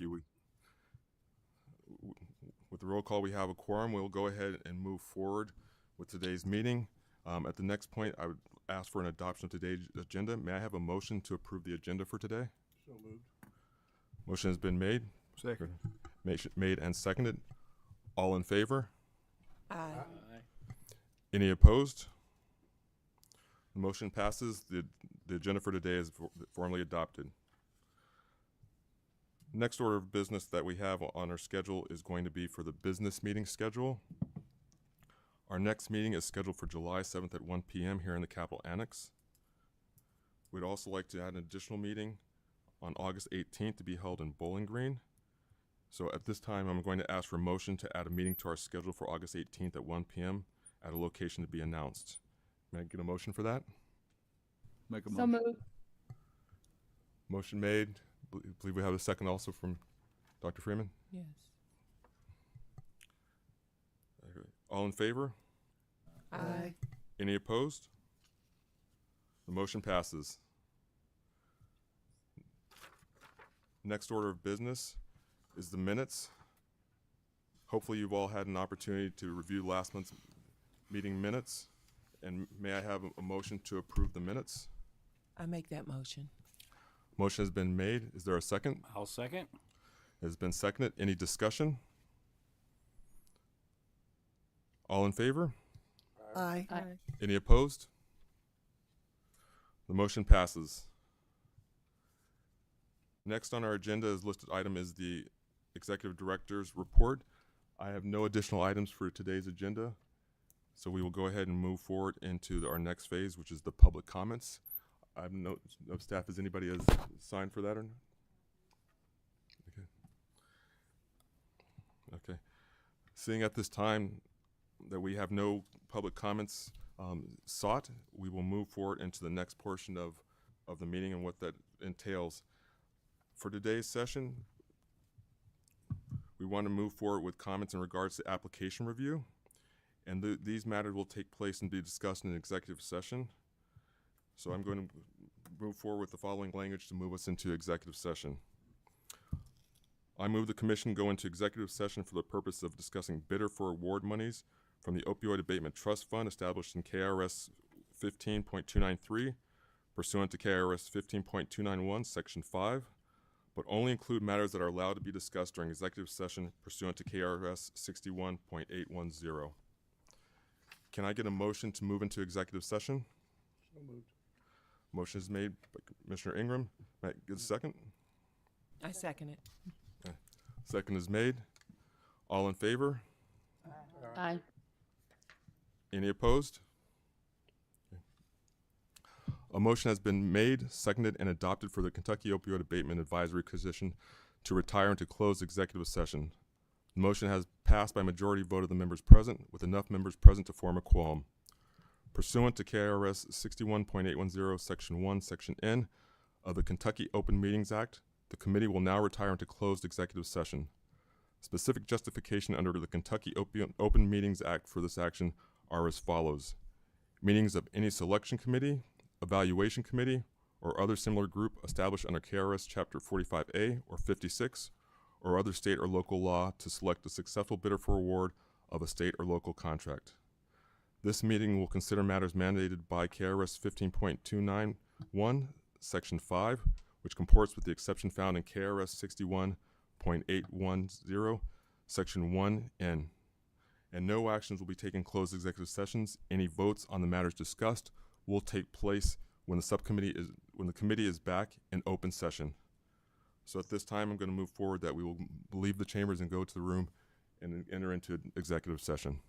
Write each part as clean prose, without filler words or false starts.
you. With the roll call, we have a quorum. We'll go ahead and move forward with today's meeting. At the next point, I would ask for an adoption of today's agenda. May I have a motion to approve the agenda for today? So moved. Motion has been made. Second. Made and seconded. All in favor? Aye. Any opposed? The motion passes. The agenda for today is formally adopted. Next order of business that we have on our schedule is going to be for the business meeting schedule. Our next meeting is scheduled for July 7th at 1 p.m. here in the Capitol Annex. We'd also like to add an additional meeting on August 18th to be held in Bowling Green. So at this time, I'm going to ask for a motion to add a meeting to our schedule for August 18th at 1 p.m. at a location to be announced. May I get a motion for that? Make a So motion. moved. Motion made. I believe we have a second also from Dr. Freeman. Yes. All in favor? Aye. Any opposed? The motion passes. Next order of business is the minutes. Hopefully you've all had an opportunity to review last month's meeting minutes. And may I have a motion to approve the minutes? I make that motion. Motion has been made. Is there a second? I'll second. It has been seconded. Any discussion? All in favor? Aye. Any opposed? The motion passes. Next on our agenda is listed item is the Executive Director's report. I have no additional items for today's agenda, so we will go ahead and move forward into our next phase, which is the public comments. I have no staff. Has anybody has signed for that or not? Okay. Okay. Seeing at this time that we have no public comments sought, we will move forward into the next portion of the meeting and what that entails. For today's session, we want to move forward with comments in regards to application review, and these matters will take place and be discussed in an executive session. So I'm going to move forward with the following language to move us into executive session. I move the commission go into executive session for the purpose of discussing bidder for award monies from the Opioid Abatement Trust Fund established in KRS 15.293 pursuant to KRS 15.291 Section 5, but only include matters that are allowed to be discussed during executive session pursuant to KRS 61.810. Can I get a motion to move into executive session? So moved. Motion is made by Commissioner Ingram. May I get a second? I second it. Second is made. All in favor? Aye. Any opposed? Okay. A motion has been made, seconded, and adopted for the Kentucky Opioid Abatement Advisory Commission to retire into closed executive session. The motion has passed by majority vote of the members present, with enough members present to form a quorum. Pursuant to KRS 61.810 Section 1, Section N of the Kentucky Open Meetings Act, the committee will now retire into closed executive session. Specific justification under the Kentucky Open Meetings Act for this action are as follows. Meetings of any selection committee, evaluation committee, or other similar group established under KRS Chapter 45A or 56, or other state or local law to select a successful bidder for award of a state or local contract. This meeting will consider matters mandated by KRS 15.291, Section 5, which comports with the exception found in KRS 61.810, Section 1N. And no actions will be taken in closed executive sessions. Any votes on the matters discussed will take place when the committee is back in open session. So at this time, I'm going to move forward that we will leave the chambers and go to the room and enter into executive session.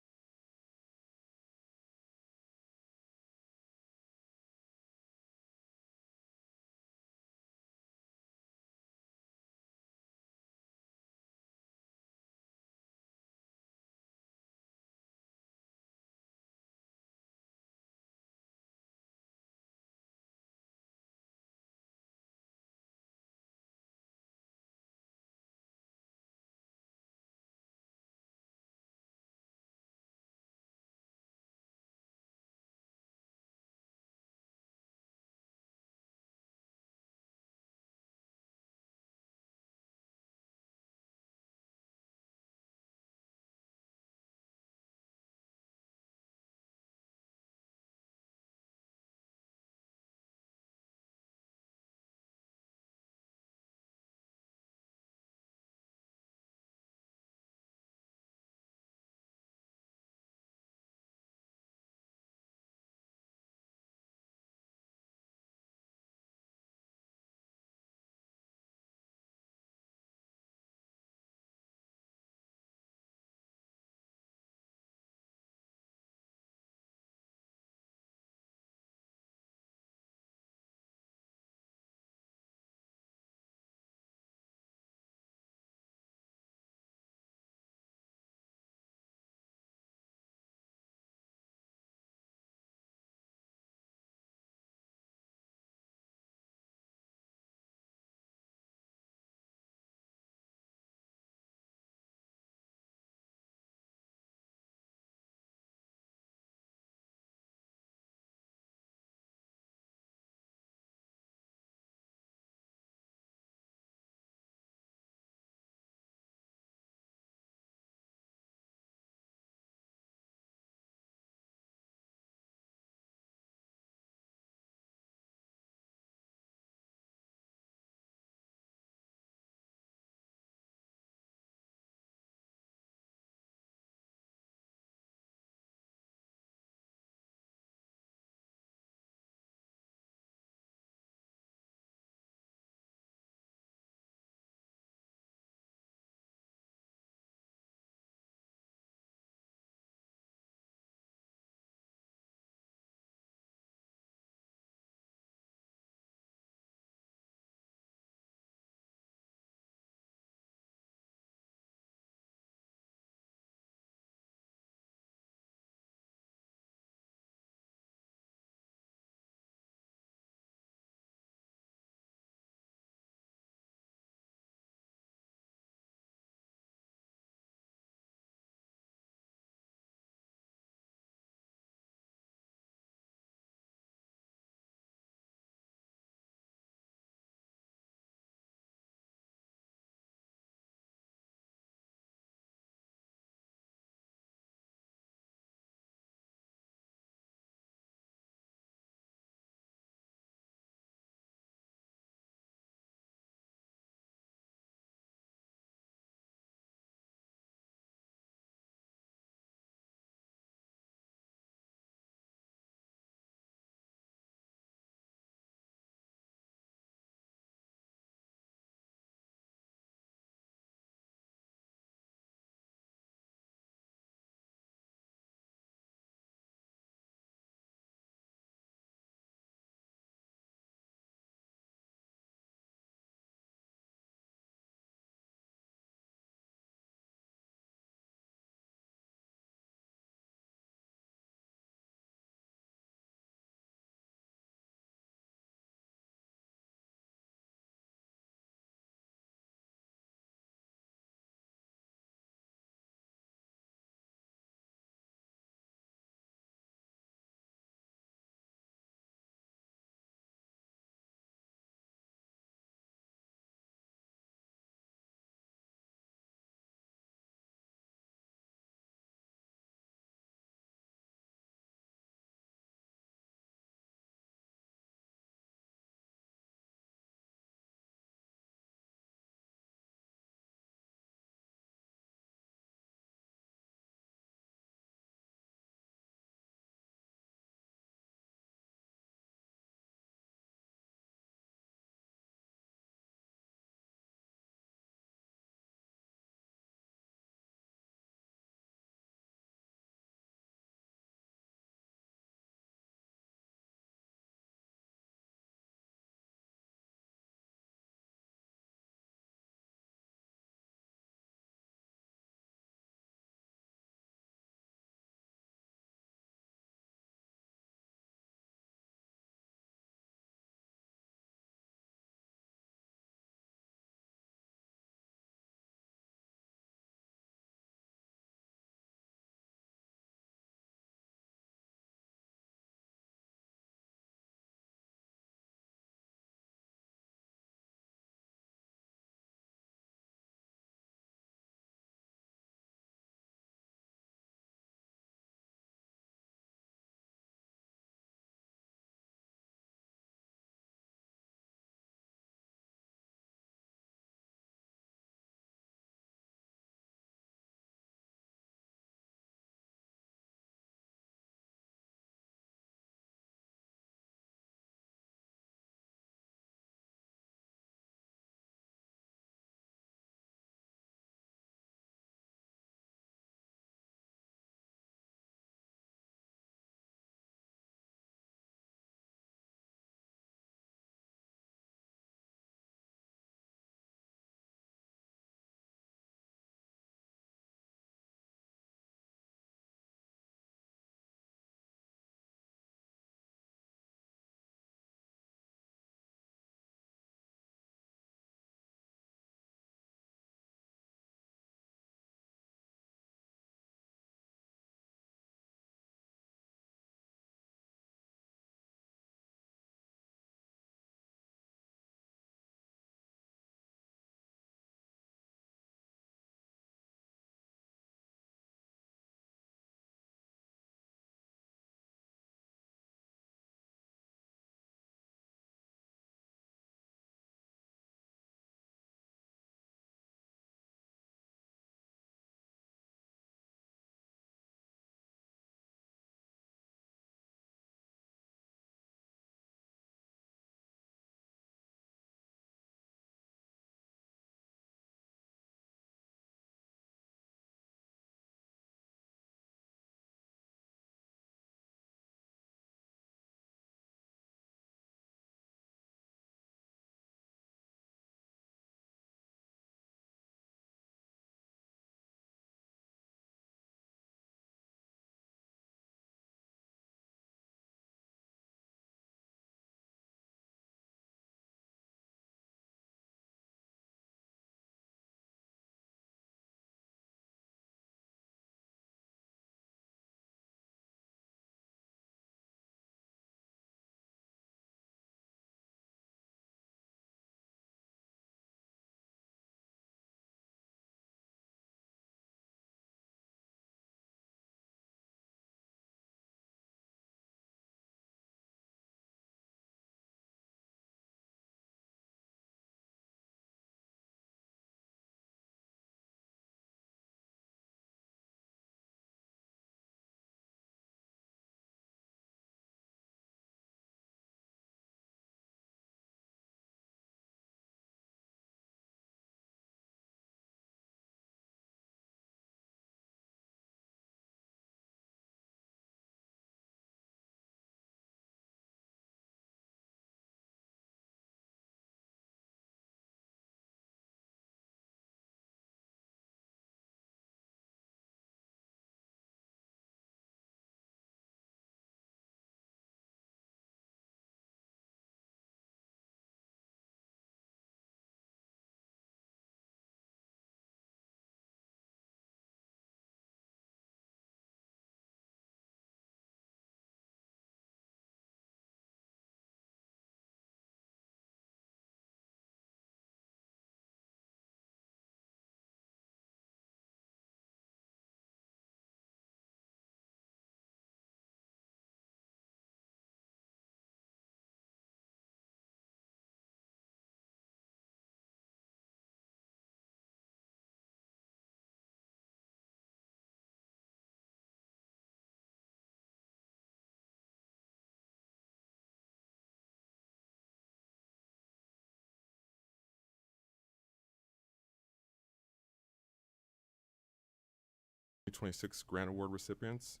2026 grant award recipients.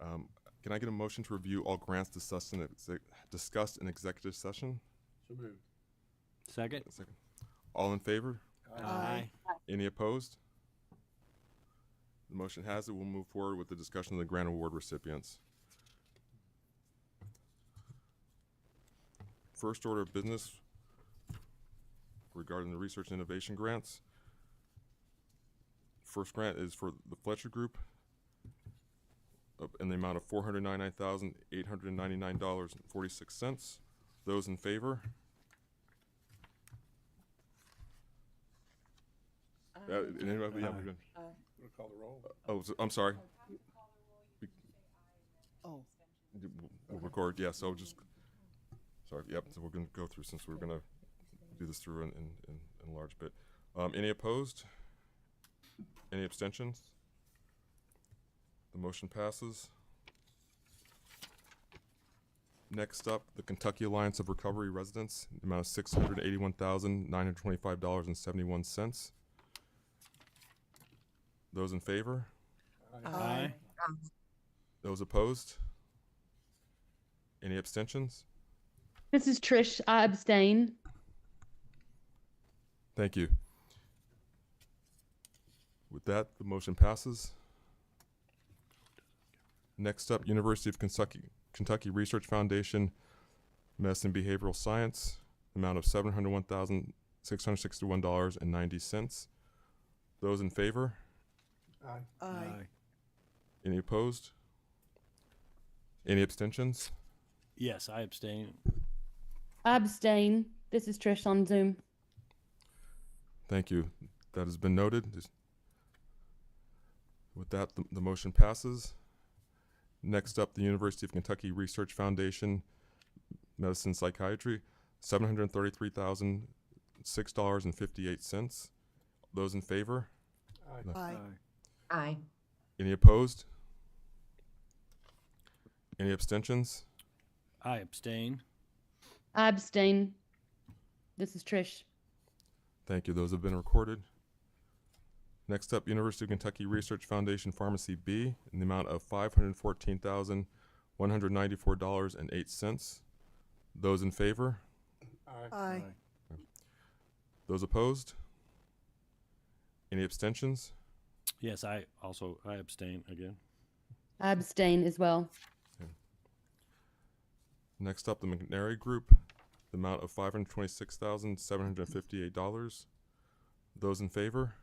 Can I get a motion to review all grants discussed in executive session? So moved. Second. Second. All in favor? Aye. Any opposed? The motion has it. We'll move forward with the discussion of the grant award recipients. First order of business regarding the research and innovation grants. First grant is for the Fletcher Group in the amount of $499,899.46. Those in favor? Anybody? Yeah, we're good. We'll call the roll. Oh, I'm sorry. Oh. We'll record, yeah, so just, sorry, yep, so we're gonna go through, since we're gonna do this through in a large bit. Any opposed? Any abstentions? The motion passes. Next up, the Kentucky Alliance of Recovery Residents, the amount of $681,925.71. Those in favor? Aye. Those opposed? Any abstentions? This is Trish. I abstain. Thank you. With that, the motion passes. Next up, University of Kentucky Research Foundation, Medicine Behavioral Science, amount of $701,661.90. Those in favor? Aye. Any opposed? Any abstentions? Yes, I abstain. I abstain. This is Trish on Zoom. Thank you. That has been noted. With that, the motion passes. Next up, the University of Kentucky Research Foundation, Medicine Psychiatry, $733,006.58. Those in favor? Aye. Aye. Any opposed? Any abstentions? I abstain. I abstain. This is Trish. Thank you. Those have been recorded. Next up, University of Kentucky Research Foundation Pharmacy B in the amount of $514,194.08. Those in favor? Aye. Those opposed? Any abstentions? Yes, I abstain again. I abstain as well. Next up, the McNary Group, the amount of $526,758. Those in favor?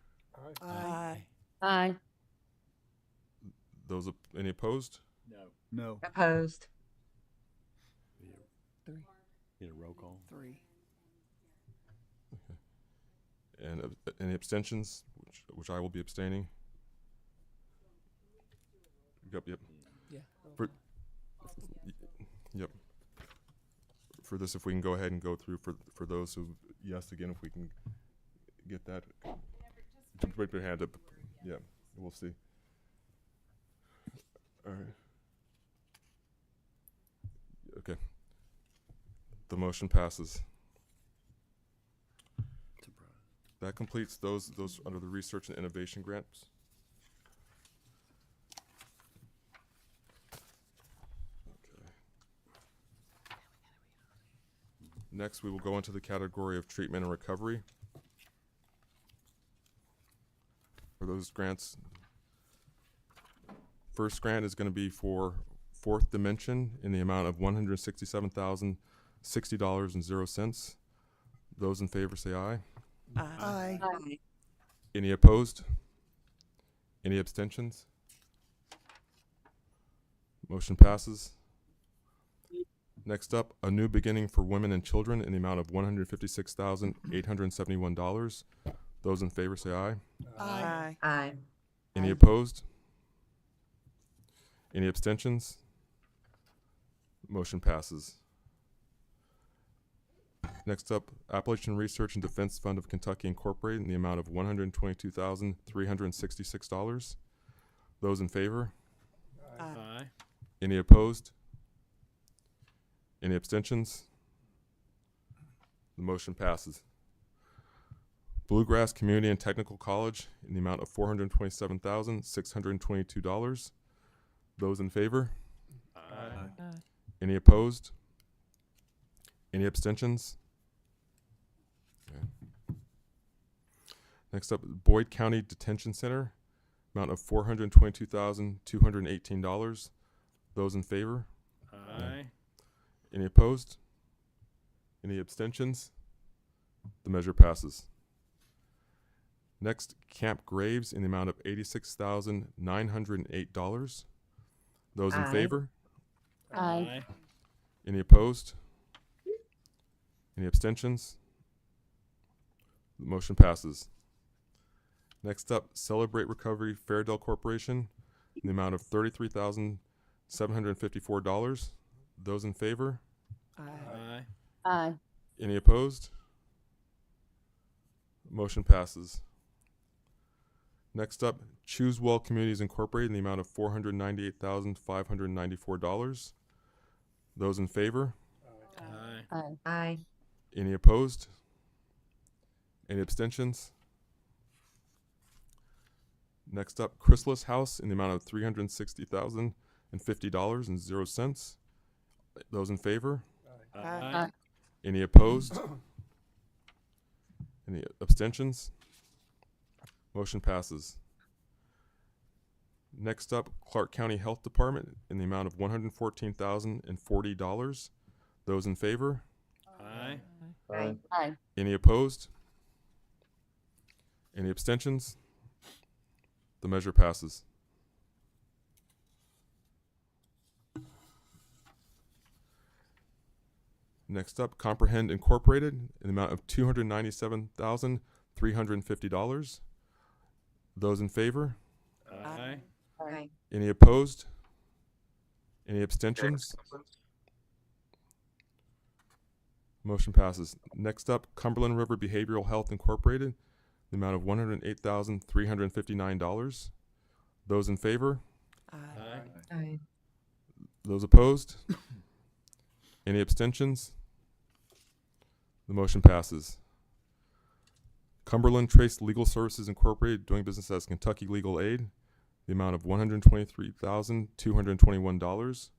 Aye. Aye. Any opposed? No. Opposed. Three. Need a roll call. 3. And any abstentions, which I will be abstaining? Yep. Yeah. Yep. For this, if we can go ahead and go through for those who, yes, again, if we can get that. Put your hand up. Yeah, we'll see. All right. Okay. The motion passes. That completes those under the research and innovation grants. Okay. Next, we will go into the category of treatment and recovery. For those grants, first grant is going to be for Fourth Dimension in the amount of $167,060.00. Those in favor say aye. Aye. Any opposed? Any abstentions? Motion passes. Next up, a new beginning for women and children in the amount of $156,871. Those in favor say aye. Aye. Aye. Any opposed? Any abstentions? Motion passes. Next up, Appalachian Research and Defense Fund of Kentucky Incorporated in the amount of $122,366. Those in favor? Aye. Any opposed? Any abstentions? The motion passes. Bluegrass Community and Technical College in the amount of $427,622. Those in favor? Aye. Any opposed? Any abstentions? Okay. Next up, Boyd County Detention Center, amount of $422,218. Those in favor? Aye. Any opposed? Any abstentions? The measure passes. Next, Camp Graves in the amount of $86,908. Those in Aye. favor? Aye. Any opposed? Any abstentions? The motion passes. Next up, Celebrate Recovery Fairdale Corporation in the amount of $33,754. Those in favor? Aye. Aye. Any opposed? Motion passes. Next up, Choose Well Communities Incorporated in the amount of $498,594. Those in favor? Aye. Aye. Aye. Any opposed? Any abstentions? Next up, Chrysalis House in the amount of $360,050.00. Those in favor? Aye. Any opposed? Any abstentions? Motion passes. Next up, Clark County Health Department in the amount of $114,040. Those in favor? Aye. Aye. Aye. Any opposed? Any abstentions? The measure passes. Next up, Comprehend Incorporated in the amount of $297,350. Those in favor? Aye. Aye. Any opposed? Any abstentions? Motion passes. Next up, Cumberland River Behavioral Health Incorporated, the amount of $108,359. Those in favor? Aye. Aye. Those opposed? Any abstentions? The motion passes. Cumberland Trace Legal Services Incorporated, doing business as Kentucky Legal Aid, the amount of $123,221.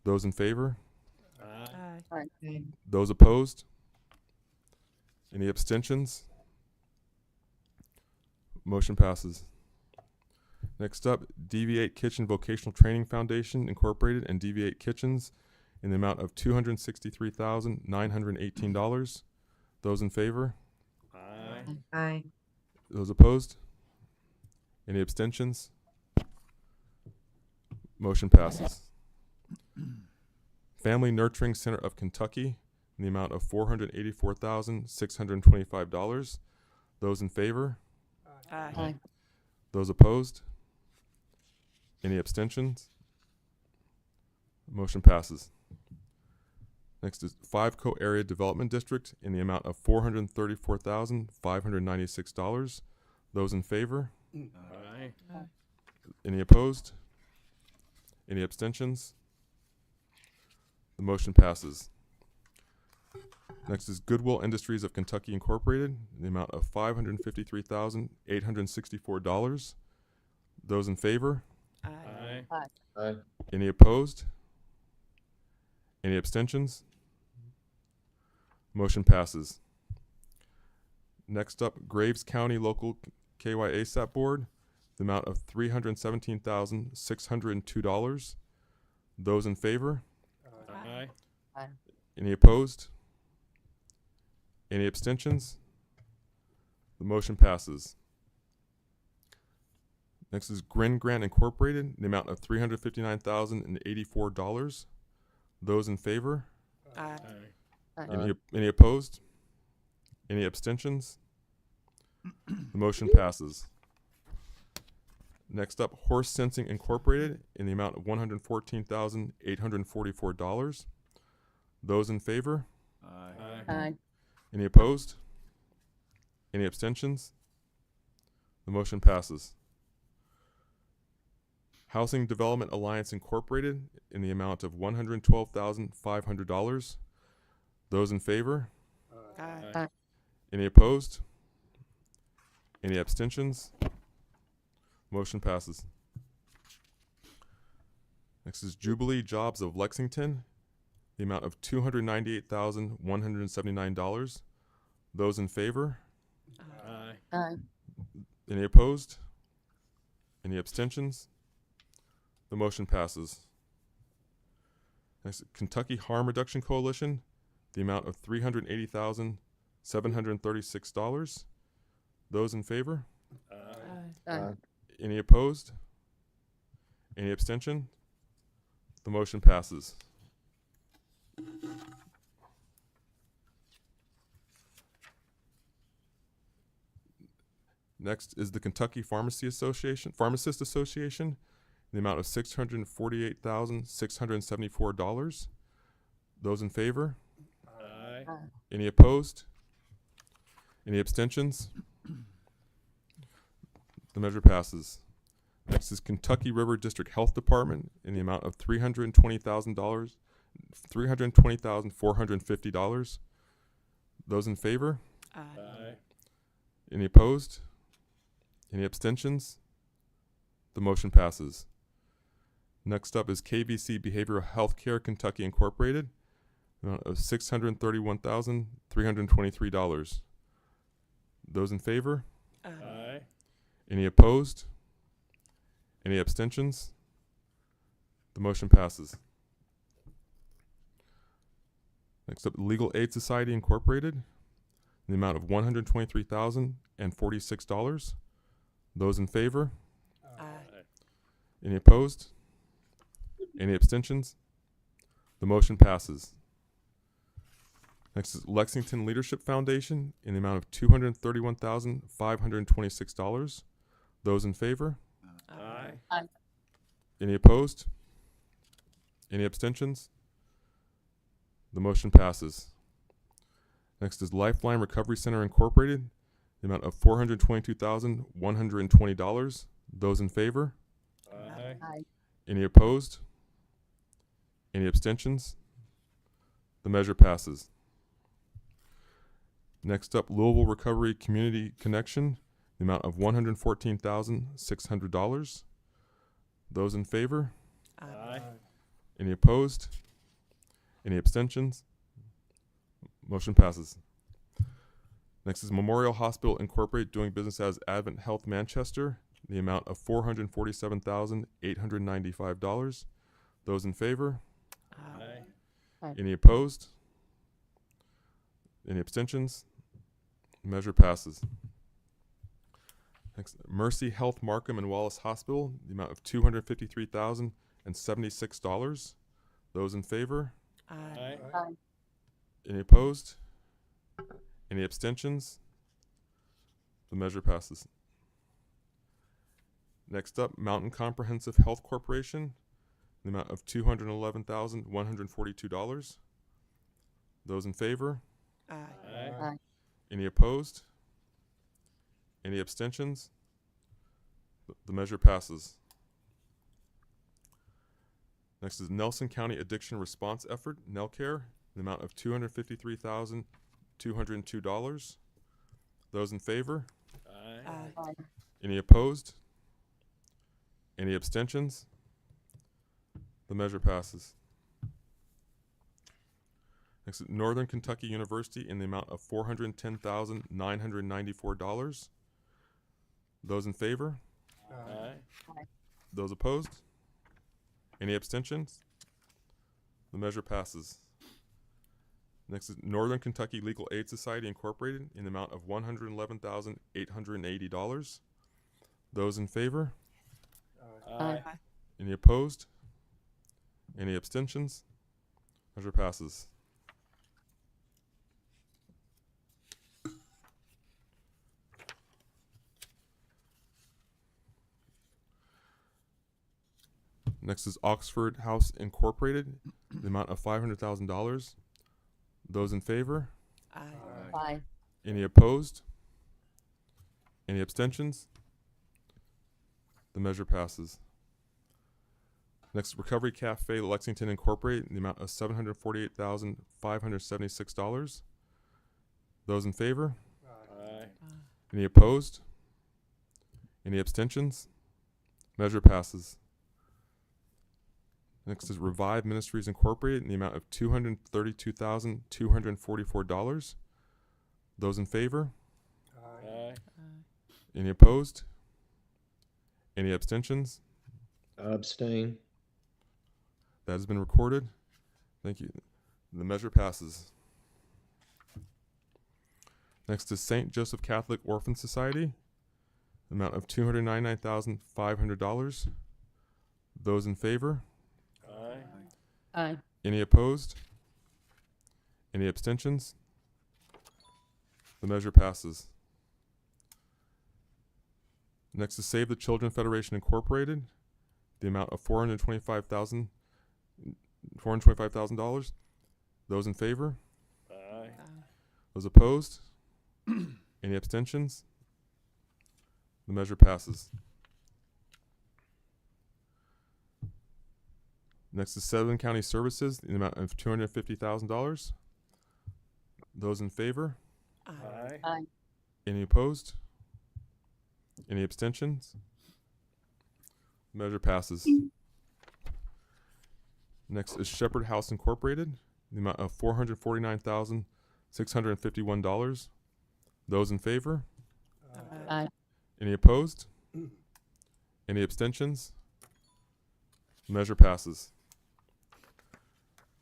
Those in favor? Aye. Aye. Those opposed? Any abstentions? Motion passes. Next up, Deviate Kitchen Vocational Training Foundation Incorporated and Deviate Kitchens in the amount of $263,918. Those in favor? Aye. Aye. Those opposed? Any abstentions? Motion passes. Family Nurturing Center of Kentucky in the amount of $484,625. Those in favor? Aye. Those opposed? Any abstentions? Motion passes. Next is Five Co Area Development District in the amount of $434,596. Those in favor? Aye. Any opposed? Any abstentions? The motion passes. Next is Goodwill Industries of Kentucky Incorporated in the amount of $553,864. Those in favor? Aye. Aye. Any opposed? Any abstentions? Motion passes. Next up, Graves County Local KYOAAC Board, the amount of $317,602. Those in favor? Aye. Any opposed? Any abstentions? The motion passes. Next is Grin Grant Incorporated, in the amount of $359,084. Those in favor? Aye. Any opposed? Any abstentions? The motion passes. Next up, Horse Sensing Incorporated in the amount of $114,844. Those in favor? Aye. Aye. Any opposed? Any abstentions? The motion passes. Housing Development Alliance Incorporated in the amount of $112,500. Those in favor? Aye. Any opposed? Any abstentions? Motion passes. Next is Jubilee Jobs of Lexington, the amount of $298,179. Those in favor? Aye. Aye. Any opposed? Any abstentions? The motion passes. Next, Kentucky Harm Reduction Coalition, the amount of $380,736. Those in favor? Aye. Aye. Any opposed? Any abstention? The motion passes. Next is the Kentucky Pharmacist Association, in the amount of $648,674. Those in favor? Aye. Any opposed? Any abstentions? The measure passes. Next is Kentucky River District Health Department in the amount of $320,450. Those in favor? Aye. Any opposed? Any abstentions? The motion passes. Next up is KVC Behavioral Healthcare Kentucky Incorporated, amount of $631,323. Those in favor? Aye. Any opposed? Any abstentions? The motion passes. Next up, Legal Aid Society Incorporated, in the amount of $123,046. Those in favor? Aye. Any opposed? Any abstentions? The motion passes. Next is Lexington Leadership Foundation in the amount of $231,526. Those in favor? Aye. Any opposed? Any abstentions? The motion passes. Next is Lifeline Recovery Center Incorporated, the amount of $422,120. Those in favor? Aye. Any opposed? Any abstentions? The measure passes. Next up, Louisville Recovery Community Connection, the amount of $114,600. Those in favor? Aye. Any opposed? Any abstentions? Motion passes. Next is Memorial Hospital Incorporated doing business as Advent Health Manchester, the amount of $447,895. Those in favor? Aye. Any opposed? Any abstentions? Measure passes. Next, Mercy Health Markham and Wallace Hospital, the amount of $253,076. Those in favor? Aye. Any opposed? Any abstentions? The measure passes. Next up, Mountain Comprehensive Health Corporation, the amount of $211,142. Those in favor? Aye. Any opposed? Any abstentions? The measure passes. Next is Nelson County Addiction Response Effort, NELCARE, the amount of $253,202. Those in favor? Aye. Any opposed? Any abstentions? The measure passes. Next, Northern Kentucky University in the amount of $410,994. Those in favor? Aye. Those opposed? Any abstentions? The measure passes. Next is Northern Kentucky Legal Aid Society Incorporated in the amount of $111,880. Those in favor? Aye. Any opposed? Any abstentions? Measure passes. Next is Oxford House Incorporated, the amount of $500,000. Those in favor? Aye. Any opposed? Any abstentions? The measure passes. Next, Recovery Cafe Lexington Incorporated, in the amount of $748,576. Those in favor? Aye. Any opposed? Any abstentions? Measure passes. Next is Revive Ministries Incorporated in the amount of $232,244. Those in favor? Aye. Any opposed? Any abstentions? Abstain. That has been recorded. Thank you. The measure passes. Next is St. Joseph Catholic Orphan Society, amount of $299,500. Those in favor? Aye. Aye. Any opposed? Any abstentions? The measure passes. Next is Save the Children Federation Incorporated, the amount of $425,000. Those in favor? Aye. Those opposed? Any abstentions? The measure passes. Next is Seven County Services, in the amount of $250,000. Those in favor? Aye. Aye. Any opposed? Any abstentions? Measure passes. Next is Shepherd House Incorporated, the amount of $449,651. Those in favor? Aye. Any opposed? Any abstentions? Measure passes.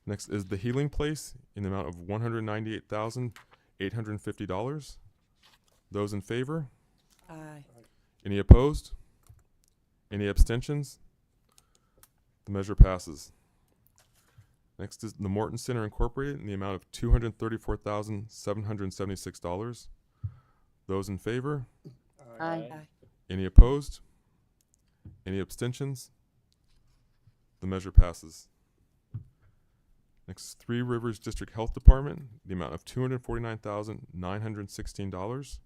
Next is The Healing Place in the amount of $198,850. Those in favor? Aye. Any opposed? Any abstentions? The measure passes. Next is the Morton Center Incorporated in the amount of $234,776. Those in favor? Aye. Any opposed? Any abstentions? The measure passes. Next is Three Rivers District Health Department, the amount of $249,916.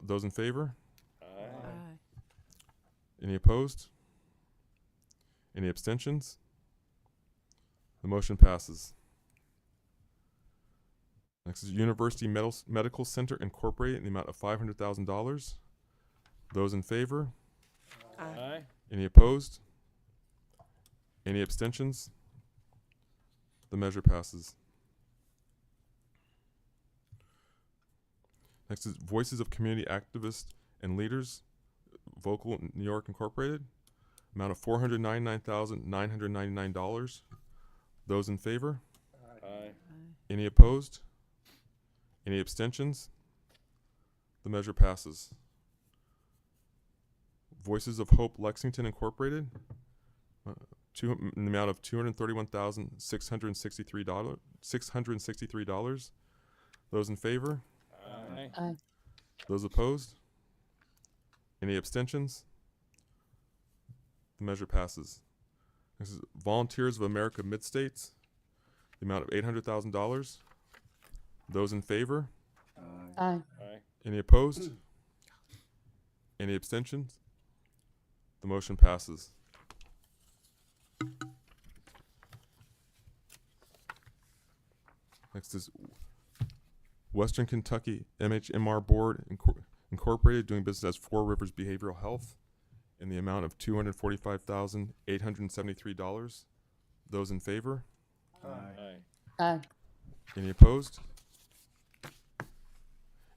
Those in favor? Aye. Any opposed? Any abstentions? The motion passes. Next is University Medical Center Incorporated in the amount of $500,000. Those in favor? Aye. Any opposed? Any abstentions? The measure passes. Next is Voices of Community Activists and Leaders, Vocal New York Incorporated, amount of $499,999. Those in favor? Aye. Any opposed? Any abstentions? The measure passes. Voices of Hope Lexington Incorporated, in the amount of $231,663. Those in favor? Aye. Aye. Those opposed? Any abstentions? The measure passes. This is Volunteers of America Mid-States, the amount of $800,000. Those in favor? Aye. Aye. Any opposed? Any abstentions? The motion passes. Next is Western Kentucky MHMR Board Incorporated, doing business as Four Rivers Behavioral Health, in the amount of $245,873. Those in favor? Aye. Aye. Any opposed?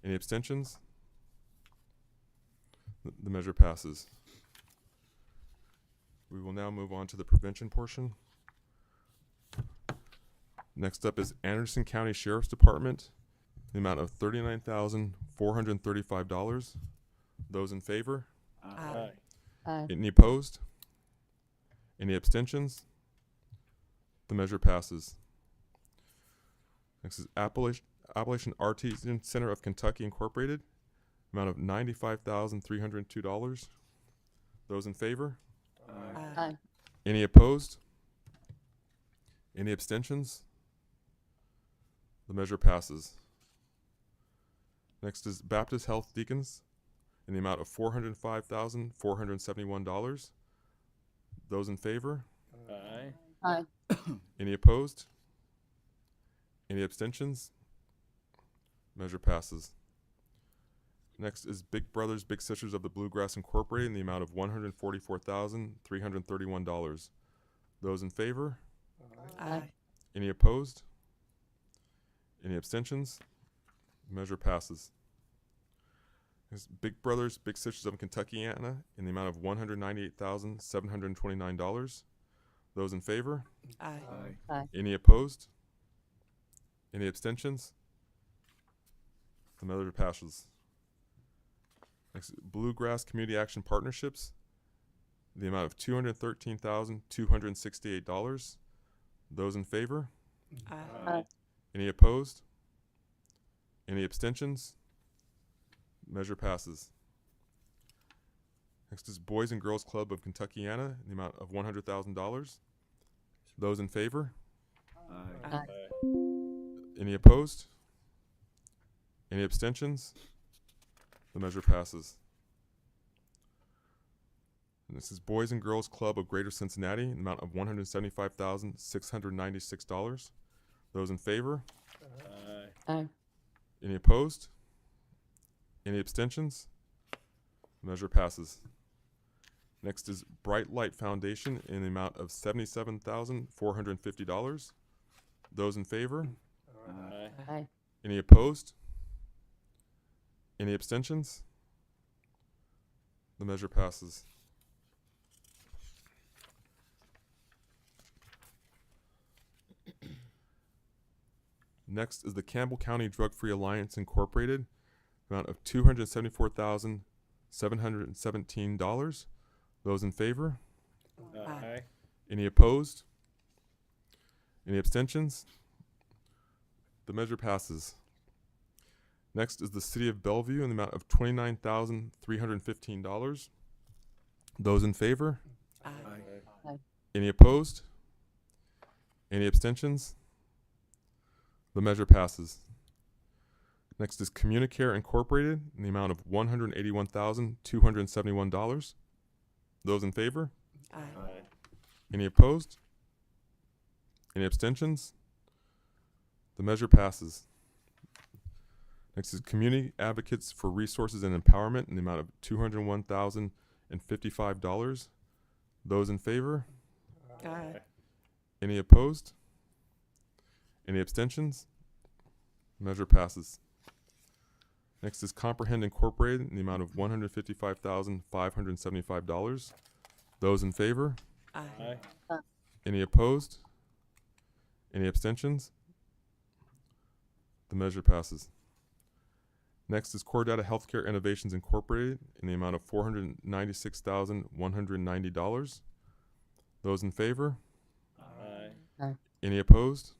Any abstentions? The measure passes. We will now move on to the prevention portion. Next up is Anderson County Sheriff's Department, the amount of $39,435. Those in favor? Aye. Aye. Any opposed? Any abstentions? The measure passes. Next is Appalachian Artisan Center of Kentucky Incorporated, amount of $95,302. Those in favor? Aye. Any opposed? Any abstentions? The measure passes. Next is Baptist Health Deacons in the amount of $405,471. Those in favor? Aye. Aye. Any opposed? Any abstentions? Measure passes. Next is Big Brothers Big Sisters of the Bluegrass Incorporated in the amount of $144,331. Those in favor? Aye. Any opposed? Any abstentions? Measure passes. Next, Big Brothers Big Sisters of Kentuckiana in the amount of $198,729. Those in favor? Aye. Any opposed? Any abstentions? The measure passes. Next, Bluegrass Community Action Partnerships, the amount of $213,268. Those in favor? Aye. Any opposed? Any abstentions? Measure passes. Next is Boys and Girls Club of Kentuckiana in the amount of $100,000. Those in favor? Aye. Any opposed? Any abstentions? The measure passes. And this is Boys and Girls Club of Greater Cincinnati, in the amount of $175,696. Those in favor? Aye. Any opposed? Any abstentions? The measure passes. Next is Bright Light Foundation in the amount of $77,450. Those in favor? Aye. Any opposed? Any abstentions? The measure passes. Next is the Campbell County Drug-Free Alliance Incorporated, amount of $274,717. Those in favor? Aye. Any opposed? Any abstentions? The measure passes. Next is the City of Bellevue in the amount of $29,315. Those in favor? Aye. Any opposed? Any abstentions? The measure passes. Next is Communicare Incorporated in the amount of $181,271. Those in favor? Aye. Any opposed? Any abstentions? The measure passes. Next is Community Advocates for Resources and Empowerment in the amount of $201,055. Those in favor? Aye. Any opposed? Any abstentions? Measure passes. Next is Comprehend Incorporated in the amount of $155,575. Those in favor? Aye. Any opposed? Any abstentions? The measure passes. Next is Core Data Healthcare Innovations Incorporated in the amount of $496,190. Those in favor? Aye. Any opposed?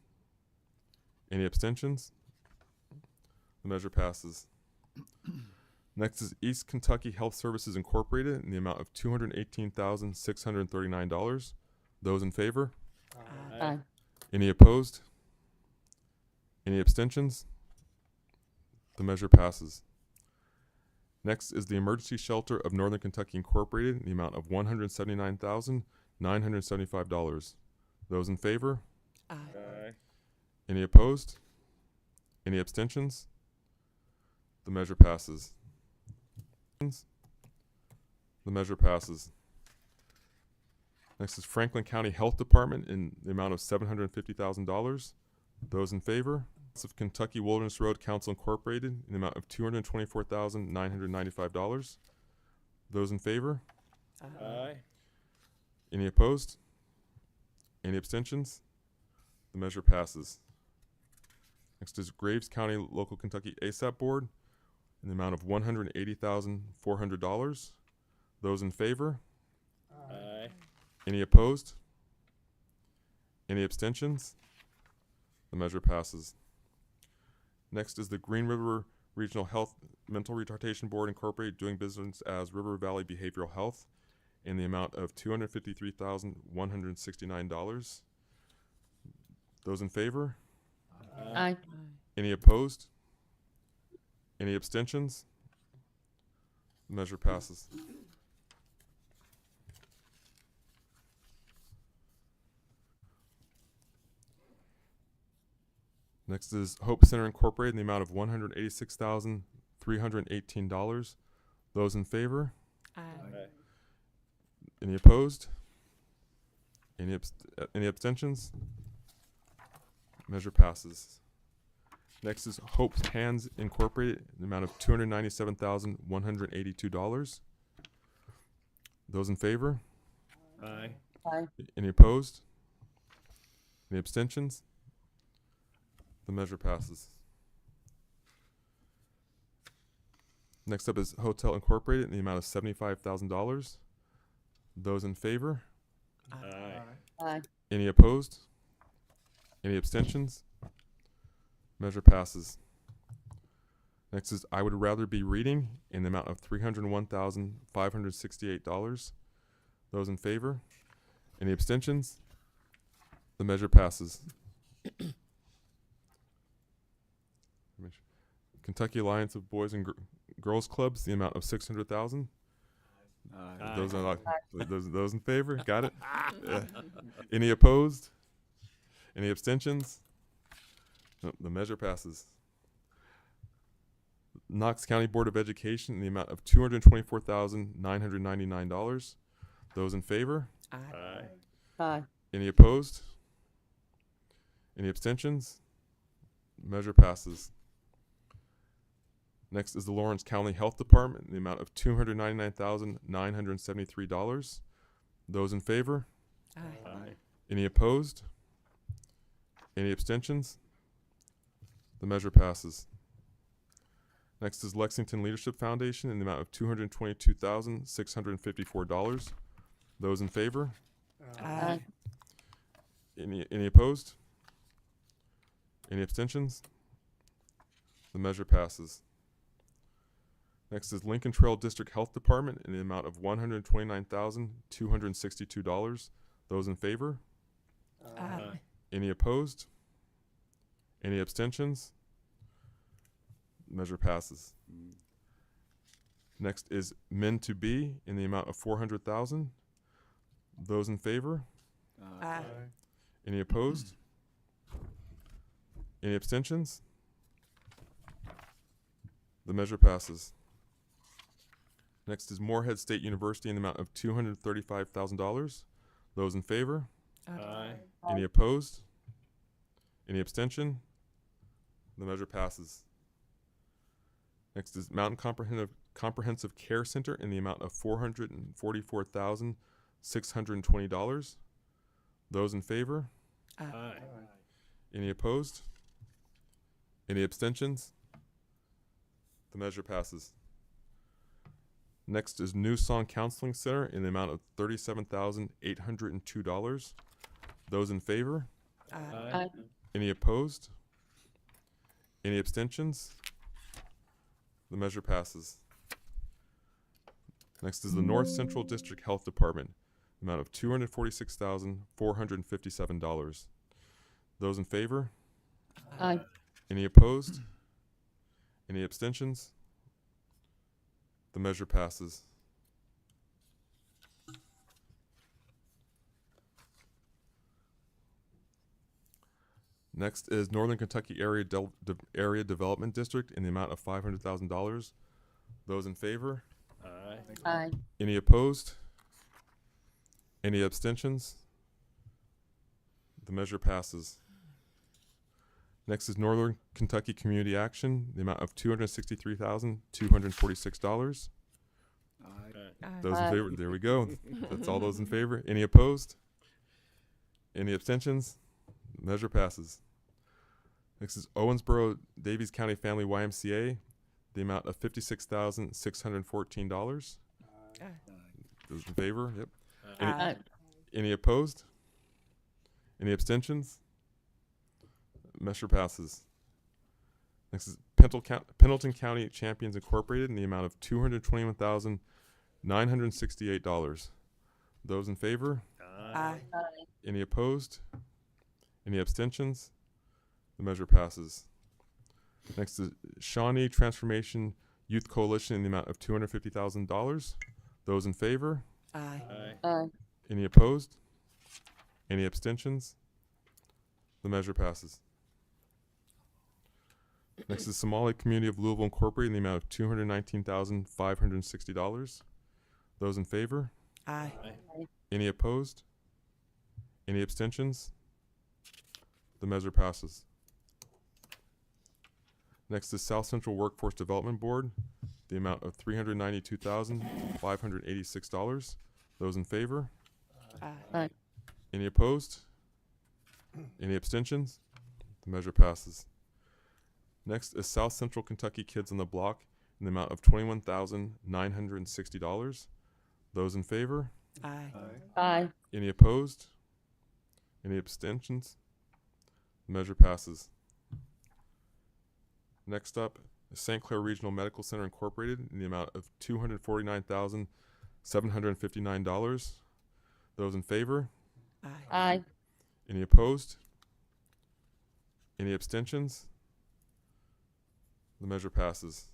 Any abstentions? The measure passes. Next is East Kentucky Health Services Incorporated in the amount of $218,639. Those in favor? Aye. Any opposed? Any abstentions? The measure passes. Next is the Emergency Shelter of Northern Kentucky Incorporated in the amount of $179,975. Those in favor? Aye. Aye. Any opposed? Any abstentions? The measure passes. The measure passes. Next is Franklin County Health Department in the amount of $750,000. Those in favor? Of Kentucky Wilderness Road Council Incorporated in the amount of $224,995. Those in favor? Aye. Any opposed? Any abstentions? The measure passes. Next is Graves County Local Kentucky ASAP Board in the amount of $180,400. Those in favor? Aye. Any opposed? Any abstentions? The measure passes. Next is the Green River Regional Health Mental Retardation Board Incorporated doing business as River Valley Behavioral Health in the amount of $253,169. Those in favor? Aye. Any opposed? Any abstentions? The measure passes. Next is Hope Center Incorporated in the amount of $318. Those in favor? Aye. Any opposed? Any abstentions? Measure passes. Next is Hope's Hands Incorporated, in the amount of $297,182. Those in favor? Aye. Aye. Any opposed? Any abstentions? The measure passes. Next up is Hotel Incorporated in the amount of $75,000. Those in favor? Aye. Aye. Any opposed? Any abstentions? Measure passes. Next is I Would Rather Be Reading in the amount of $301,568. Those in favor? Any abstentions? The measure passes. Kentucky Alliance of Boys and Girls Clubs, the amount of $600,000. Aye. Those are those in favor? Got it. Any opposed? Any abstentions? No, the measure passes. Knox County Board of Education in the amount of $224,999. Those in favor? Aye. Aye. Aye. Any opposed? Any abstentions? Measure passes. Next is the Lawrence County Health Department in the amount of $299,973. Those in favor? Aye. Aye. Any opposed? Any abstentions? The measure passes. Next is Lexington Leadership Foundation in the amount of $222,654. Those in favor? Aye. Any opposed? Any abstentions? The measure passes. Next is Lincoln Trail District Health Department in the amount of $129,262. Those in favor? Aye. Any opposed? Any abstentions? Measure passes. Next is Men to Be in the amount of $400,000. Those in favor? Aye. Any opposed? Any abstentions? The measure passes. Next is Morehead State University in the amount of $235,000. Those in favor? Aye. Any opposed? Any abstention? The measure passes. Next is Mountain Comprehensive Care Center in the amount of $444,620. Those in favor? Aye. Any opposed? Any abstentions? The measure passes. Next is New Song Counseling Center in the amount of $37,802. Those in favor? Aye. Any opposed? Any abstentions? The measure passes. Next is the North Central District Health Department, amount of $246,457. Those in favor? Aye. Any opposed? Any abstentions? The measure passes. Next is Northern Kentucky Area Development District in the amount of $500,000. Those in favor? Aye. Aye. Any opposed? Any abstentions? The measure passes. Next is Northern Kentucky Community Action, the amount of $263,246. Those in Aye. favor? There we go. That's all those in favor. Any opposed? Any abstentions? Measure passes. Next is Owensboro Davies County Family YMCA, the amount of $56,614. Aye. Those in favor? Yep. Aye. Any opposed? Any abstentions? Measure passes. Next is Pendleton County Champions Incorporated in the amount of $221,968. Those in favor? Aye. Any opposed? Any abstentions? The measure passes. Next is Shawnee Transformation Youth Coalition in the amount of $250,000. Those in favor? Aye. Aye. Aye. Any opposed? Any abstentions? The measure passes. Next is Somali Community of Louisville Incorporated in the amount of $219,560. Those in favor? Aye. Any opposed? Any abstentions? The measure passes. Next is South Central Workforce Development Board, the amount of $392,586. Those in favor? Aye. Any opposed? Any abstentions? The measure passes. Next is South Central Kentucky Kids on the Block in the amount of $21,960. Those in favor? Aye. Aye. Any opposed? Any abstentions? The measure passes. Next up is St. Clair Regional Medical Center Incorporated in the amount of $249,759. Those in favor? Aye. Aye. Any opposed? Any abstentions? The measure passes.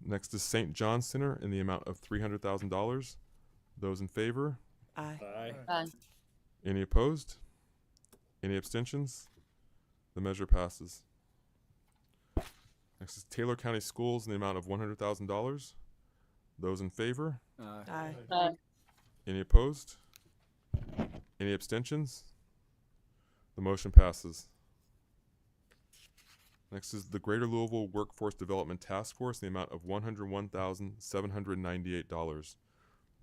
Next is St. John's Center in the amount of $300,000. Those in favor? Aye. Aye. Aye. Any opposed? Any abstentions? The measure passes. Next is Taylor County Schools in the amount of $100,000. Those in favor? Aye. Aye. Any opposed? Any abstentions? The motion passes. Next is the Greater Louisville Workforce Development Task Force in the amount of $101,798.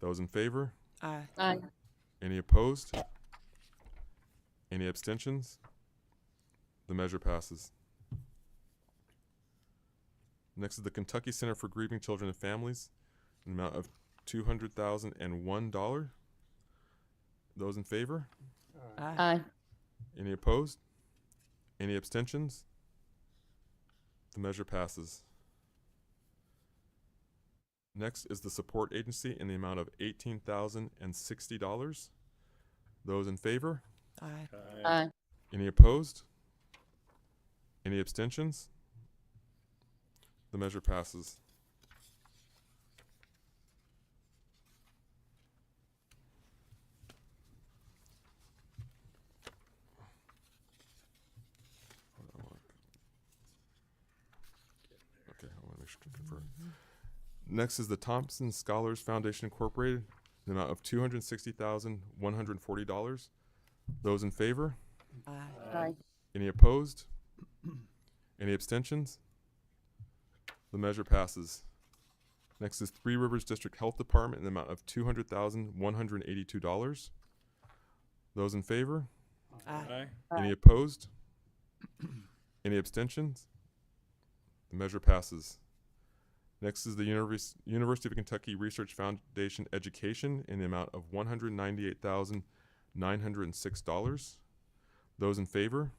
Those in favor? Aye. Aye. Any opposed? Any abstentions? The measure passes. Next is the Kentucky Center for Grieving Children and Families, in the amount of $200,001. Those in favor? Aye. Aye. Any opposed? Any abstentions? The measure passes. Next is the Support Agency in the amount of $18,060. Those in favor? Aye. Aye. Any opposed? Any abstentions? The measure passes. Okay, I want to make sure to confirm. Next is the Thompson Scholars Foundation Incorporated, in the amount of $260,140. Those in favor? Aye. Aye. Any opposed? Any abstentions? The measure passes. Next is Three Rivers District Health Department in the amount of $200,182. Those in favor? Aye. Any opposed? Any abstentions? The measure passes. Next is the University of Kentucky Research Foundation Education in the amount of $198,906. Those in favor?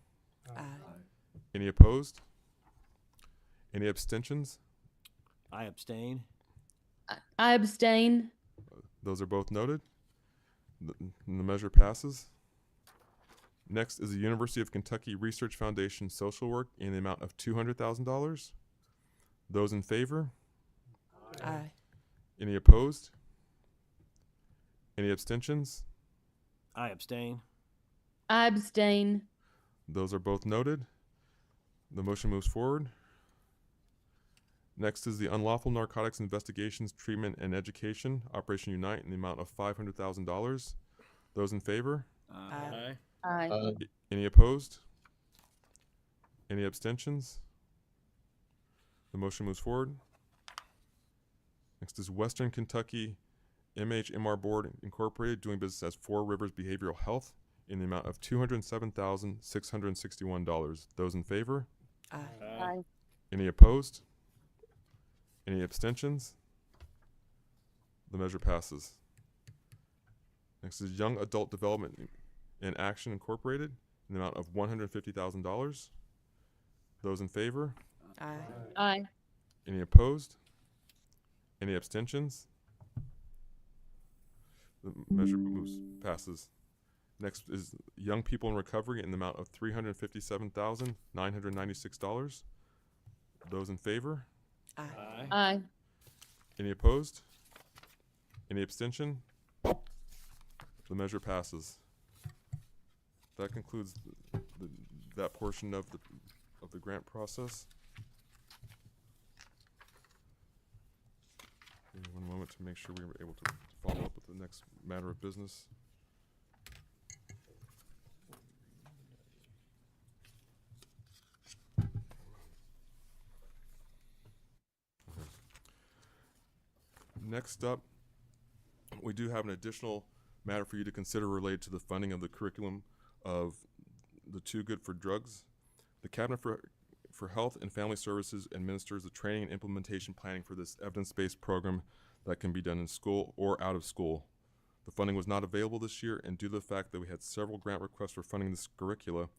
Aye. Any opposed? Any abstentions? I abstain. I abstain. Those are both noted. The measure passes. Next is the University of Kentucky Research Foundation Social Work in the amount of $200,000. Those in favor? Aye. Any opposed? Any abstentions? I abstain. I abstain. Those are both noted. The motion moves forward. Next is the Unlawful Narcotics Investigations, Treatment, and Education, Operation Unite, in the amount of $500,000. Those in favor? Aye. Aye. Any opposed? Any abstentions? The motion moves forward. Next is Western Kentucky MHMR Board Incorporated, doing business as Four Rivers Behavioral Health, in the amount of $207,661. Those in favor? Aye. Aye. Any opposed? Any abstentions? The measure passes. Next is Young Adult Development in Action Incorporated in the amount of $150,000. Those in favor? Aye. Aye. Any opposed? Any abstentions? The measure passes. Next is Young People in Recovery in the amount of $357,996. Those in favor? Aye. Aye. Any opposed? Any abstention? The measure passes. That concludes that portion of the the grant process. Give me one moment to make sure we were able to follow up with the next matter of business. Next up, we do have an additional matter for you to consider related to the funding of the curriculum of the Too Good for Drugs. The Cabinet for Health and Family Services administers the training and implementation planning for this evidence-based program that can be done in school or out of school. The funding was not available this year, and due to the fact that we had several grant requests for funding this curricula,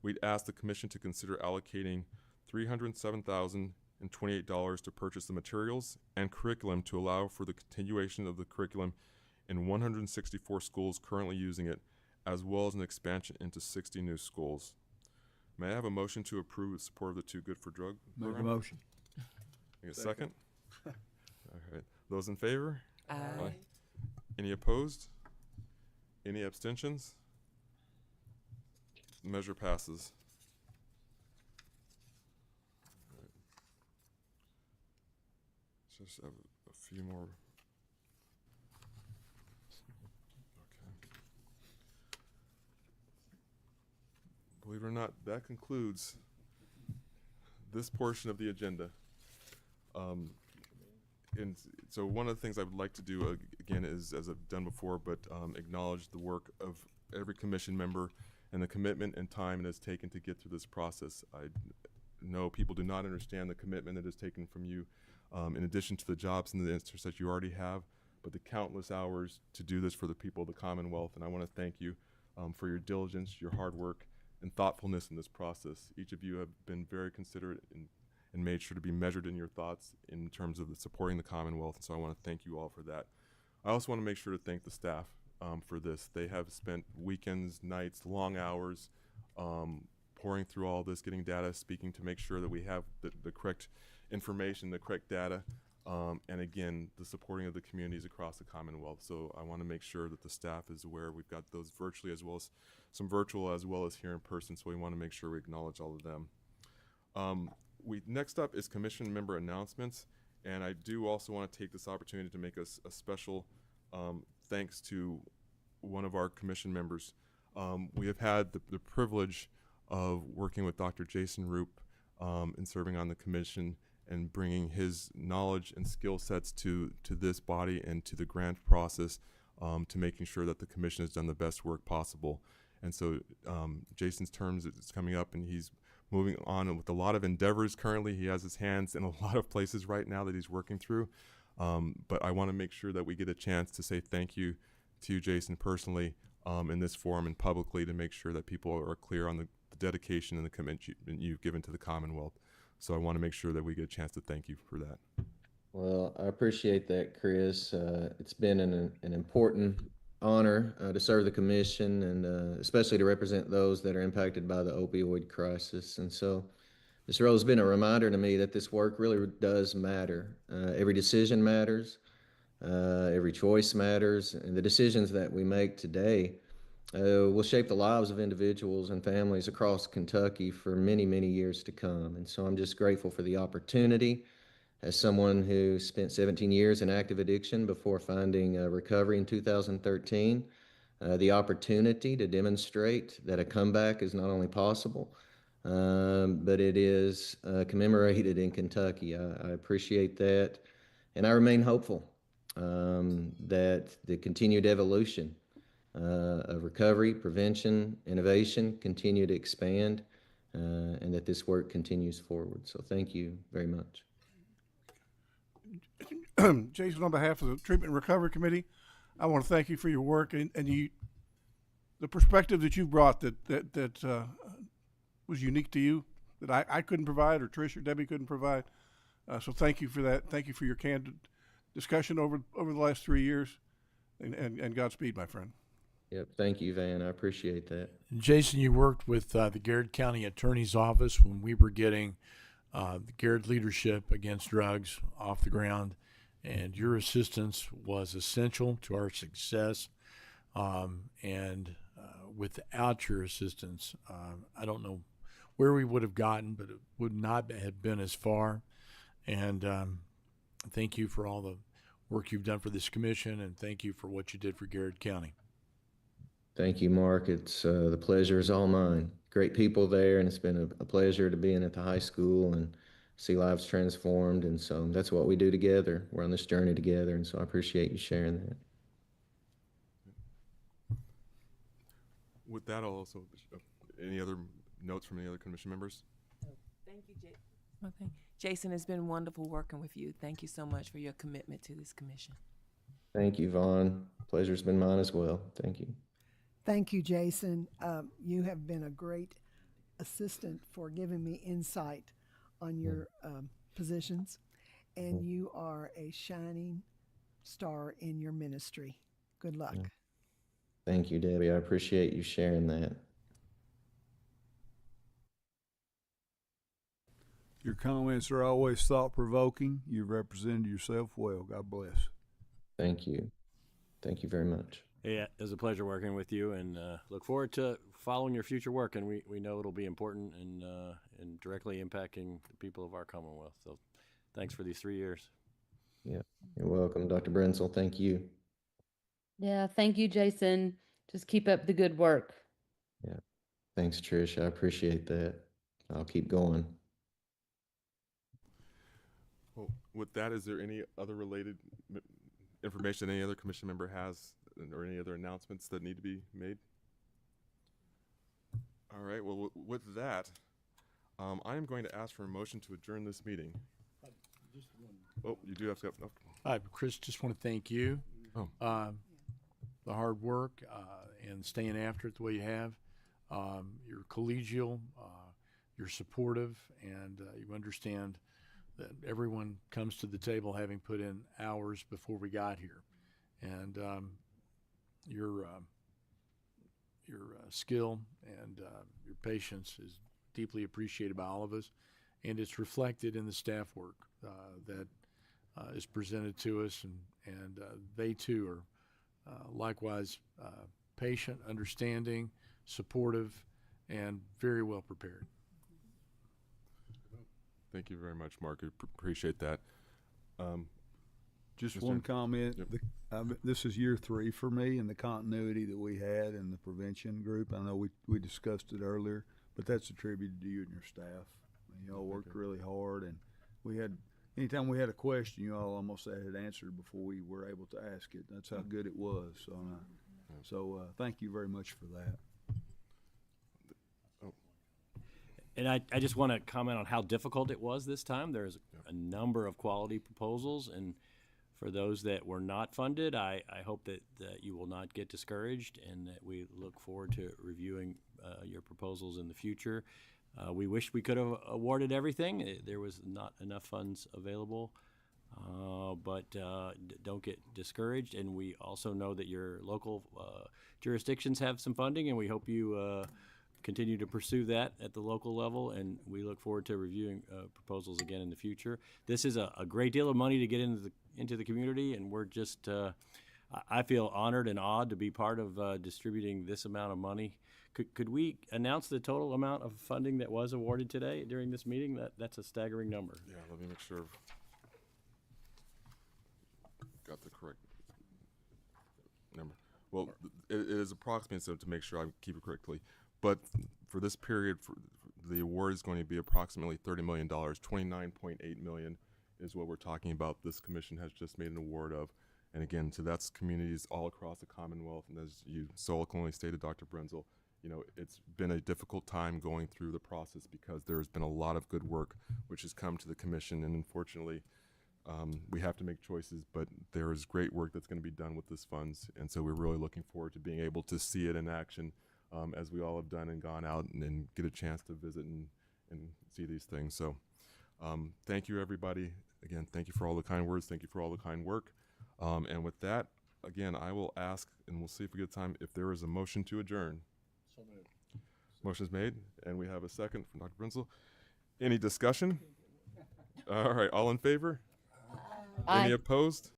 we'd asked the Commission to consider allocating $307,028 to purchase the materials and curriculum to allow for the continuation of the curriculum in 164 schools currently using it, as well as an expansion into 60 new schools. May I have a motion to approve with support of the Too Good for Drug Make a program? motion. Make a second? All right. Those in favor? Aye. Any opposed? Any abstentions? Measure passes. All right. Just have a few more. Okay. Believe it or not, that concludes this portion of the agenda. And so one of the things I would like to do again is, as I've done before, but acknowledge the work of every commission member and the commitment and time it has taken to get through this process. I know people do not understand the commitment that is taken from you, in addition to the jobs and the interests that you already have, but the countless hours to do this for the people of the Commonwealth. And I want to thank you for your diligence, your hard work, and thoughtfulness in this process. Each of you have been very considerate and made sure to be measured in your thoughts in terms of supporting the Commonwealth. And so I want to thank you all for that. I also want to make sure to thank the staff for this. They have spent weekends, nights, long hours pouring through all this, getting data, speaking to make sure that we have the correct information, the correct data, and again, the supporting of the communities across the Commonwealth. So I want to make sure that the staff is aware. We've got those virtually as well as some virtual as well as here in person, so we want to make sure we acknowledge all of them. Next up is commission member announcements, and I do also want to take this opportunity to make a special thanks to one of our commission members. We have had the privilege of working with Dr. Jason Roop in serving on the commission and bringing his knowledge and skill sets to this body and to the grant process, to making sure that the commission has done the best work possible. And so Jason's term is coming up, and he's moving on with a lot of endeavors currently. He has his hands in a lot of places right now that he's working through. But I want to make sure that we get a chance to say thank you to Jason personally in this forum and publicly, to make sure that people are clear on the dedication and the commitment you've given to the Commonwealth. So I want to make sure that we get a chance to thank you for that. Well, I appreciate that, Chris. It's been an important honor to serve the commission, and especially to represent those that are impacted by the opioid crisis. And so this role has been a reminder to me that this work really does matter. Every decision matters, every choice matters, and the decisions that we make today will shape the lives of individuals and families across Kentucky for many, many years to come. And so I'm just grateful for the opportunity, as someone who spent 17 years in active addiction before finding recovery in 2013, the opportunity to demonstrate that a comeback is not only possible, but it is commemorated in Kentucky. I appreciate that, and I remain hopeful that the continued evolution of recovery, prevention, innovation continue to expand, and that this work continues forward. So thank you very much. Jason, on behalf of the Treatment and Recovery Committee, I want to thank you for your work and the perspective that you brought that was unique to you, that I couldn't provide, or Trish or Debbie couldn't provide. So thank you for that. Thank you for your candid discussion over the last 3 years, and Godspeed, my friend. Yep, thank you, Van. I appreciate that. Jason, you worked with the Garrett County Attorney's Office when we were getting the Garrett leadership against drugs off the ground, and your assistance was essential to our success. And without your assistance, I don't know where we would have gotten, but it would not have been as far. And thank you for all the work you've done for this commission, and thank you for what you did for Garrett County. Thank you, Mark. It's the pleasure is all mine. Great people there, and it's been a pleasure to be in at the high school and see lives transformed. And so that's what we do together. We're on this journey together, and so I appreciate you sharing that. With that, I'll also, any other notes from any other commission members? Thank you, Jason. Okay. Jason, it's been wonderful working with you. Thank you so much for your commitment to this commission. Thank you, Vaughn. Pleasure's been mine as well. Thank you. Thank you, Jason. You have been a great assistant for giving me insight on your positions, and you are a shining star in your ministry. Good luck. Thank you, Debbie. I appreciate you sharing that. Your comments are always thought-provoking. You've represented yourself well. God bless. Thank you. Thank you very much. Yeah, it was a pleasure working with you, and look forward to following your future work. And we know it'll be important and directly impacting the people of our Commonwealth. So thanks for these 3 years. Yeah, you're welcome, Dr. Brenzel. Thank you. Yeah, thank you, Jason. Just keep up the good work. Yeah, thanks, Trish. I appreciate that. I'll keep going. Well, with that, is there any other related information any other commission member has, or any other announcements that need to be made? All right, well, with that, I am going to ask for a motion to adjourn this meeting. Oh, you do have to. Oh. Chris, just want to thank you. Oh. The hard work and staying after it the way you have. You're collegial, you're supportive, and you understand that everyone comes to the table having put in hours before we got here. And your skill and your patience is deeply appreciated by all of us, and it's reflected in the staff work that is presented to us, and they too are likewise patient, understanding, supportive, and very well prepared. Thank you very much, Mark. I appreciate that. Just Yes, one sir. comment. Yep. This is year 3 for me, and the continuity that we had in the prevention group. I know we discussed it earlier, but that's attributed to you and your staff. You all worked really hard, and we had, anytime we had a question, you all almost had it answered before we were able to ask it. That's how good it was. So thank you very much for that. And I just want to comment on how difficult it was this time. There's a number of quality proposals, and for those that were not funded, I hope that you will not get discouraged, and that we look forward to reviewing your proposals in the future. We wish we could have awarded everything. There was not enough funds available, but don't get discouraged. And we also know that your local jurisdictions have some funding, and we hope you continue to pursue that at the local level, and we look forward to reviewing proposals again in the future. This is a great deal of money to get into the community, and we're just I feel honored and awed to be part of distributing this amount of money. Could we announce the total amount of funding that was awarded today during this meeting? That's a staggering number. Yeah, let me make sure I've got the correct number. Well, it is approximate, so to make sure I keep it correctly. But for this period, the award is going to be approximately $30 million. $29.8 million is what we're talking about. This commission has just made an award of. And again, so that's communities all across the Commonwealth. And as you so eloquently stated, Dr. Brenzel, you know, it's been a difficult time going through the process because there's been a lot of good work which has come to the commission. And unfortunately, we have to make choices, but there is great work that's going to be done with this funds. And so we're really looking forward to being able to see it in action. As we all have done and gone out and get a chance to visit and see these things. So thank you, everybody. Again, thank you for all the kind words. Thank you for all the kind work. And with that, again, I will ask, and we'll see if we get time, if there is a motion to adjourn. So moved. Motion's made, and we have a second from Dr. Brenzel. Any discussion? All right, all in favor? Aye. Any opposed?